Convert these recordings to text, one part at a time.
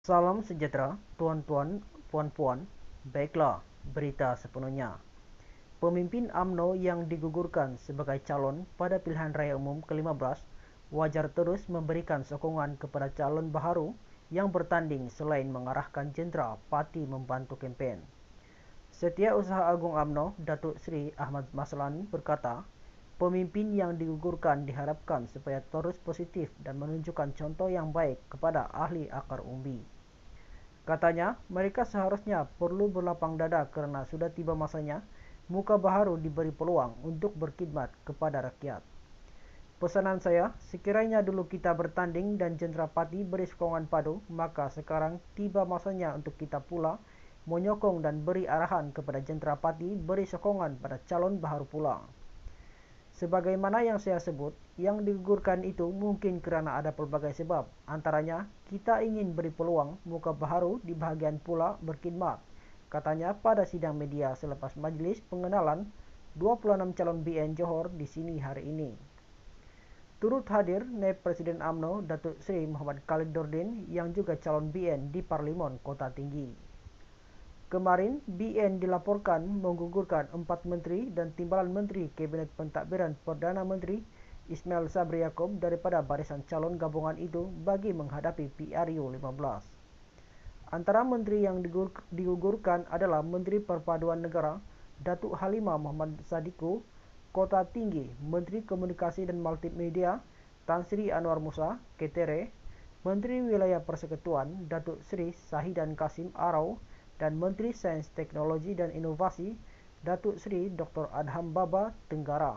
Salam sejahtera, tuan-tuan, puan-puan. Baiklah, berita sepenuhnya. Pemimpin UMNO yang digugurkan sebagai calon pada pilihan raya umum ke-15 wajar terus memberikan sokongan kepada calon baharu yang bertanding selain mengarahkan jentera parti membantu kempen. Setiausaha Agung UMNO, Datuk Seri Ahmad Maslani berkata, pemimpin yang digugurkan diharapkan supaya terus positif dan menunjukkan contoh yang baik kepada ahli akar umbi. Katanya, mereka seharusnya perlu berlapang dada kerana sudah tiba masanya muka baharu diberi peluang untuk berkhidmat kepada rakyat. Pesanan saya, sekiranya dulu kita bertanding dan jentera parti beri sokongan padu, maka sekarang tiba masanya untuk kita pula menyokong dan beri arahan kepada jentera parti beri sokongan pada calon baharu pula. Sebagaimana yang saya sebut, yang digugurkan itu mungkin kerana ada pelbagai sebab. Antaranya, kita ingin beri peluang muka baharu di bahagian pula berkhidmat, katanya pada sidang media selepas majlis pengenalan 26 calon BN Johor di sini hari ini. Turut hadir Naib Presiden UMNO Datuk Seri Muhammad Khalid Nordin yang juga calon BN di Parlimen Kota Tinggi. Kemarin, BN dilaporkan menggugurkan 4 menteri dan timbalan menteri Kabinet Pentadbiran Perdana Menteri Ismail Sabri Yaakob daripada barisan calon gabungan itu bagi menghadapi PRU 15. Antara menteri yang digugurkan adalah Menteri Perpaduan Negara Datuk Halimah Muhammad Sadiku, Kota Tinggi, Menteri Komunikasi dan Multimedia Tan Sri Anwar Musa, Ketere, Menteri Wilayah Persekutuan Datuk Seri Sahidan Kasim Arau dan Menteri Sains Teknologi dan Inovasi Datuk Seri Dr. Adham Baba, Tenggara.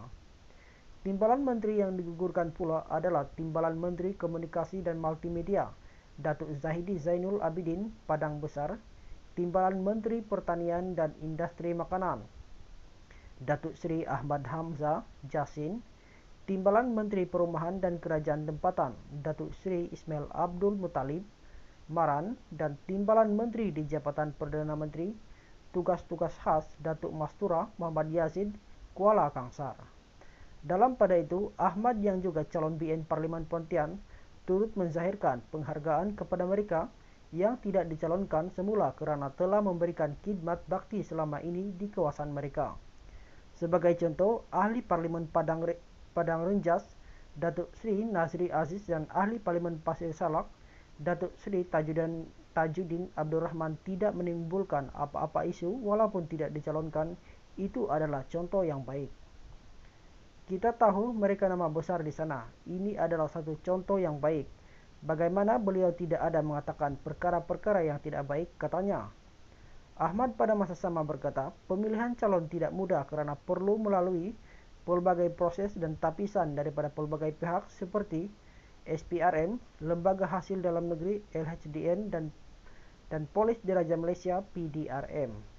Timbalan menteri yang digugurkan pula adalah Timbalan Menteri Komunikasi dan Multimedia Datuk Zahidi Zainul Abidin, Padang Besar, Timbalan Menteri Pertanian dan Industri Makanan Datuk Seri Ahmad Hamzah, Jasin, Timbalan Menteri Perumahan dan Kerajaan Tempatan Datuk Seri Ismail Abdul Muttalib, Maran dan Timbalan Menteri di Jabatan Perdana Menteri Tugas-Tugas Khas Datuk Mastura Muhammad Yazid, Kuala Kangsar. Dalam pada itu, Ahmad yang juga calon BN Parlimen Pontian turut menzahirkan penghargaan kepada mereka yang tidak dicalonkan semula kerana telah memberikan khidmat bakti selama ini di kawasan mereka. Sebagai contoh, Ahli Parlimen Padang Renjas Datuk Seri Nazri Aziz dan Ahli Parlimen Pasir Salak Datuk Seri Tajuddin Abdul Rahman tidak menimbulkan apa-apa isu walaupun tidak dicalonkan. Itu adalah contoh yang baik. Kita tahu mereka nama besar di sana. Ini adalah satu contoh yang baik. Bagaimana beliau tidak ada mengatakan perkara-perkara yang tidak baik, katanya. Ahmad pada masa sama berkata, pemilihan calon tidak mudah kerana perlu melalui pelbagai proses dan tapisan daripada pelbagai pihak seperti SPRM, Lembaga Hasil Dalam Negeri LHDN dan Polis Diraja Malaysia PDRM.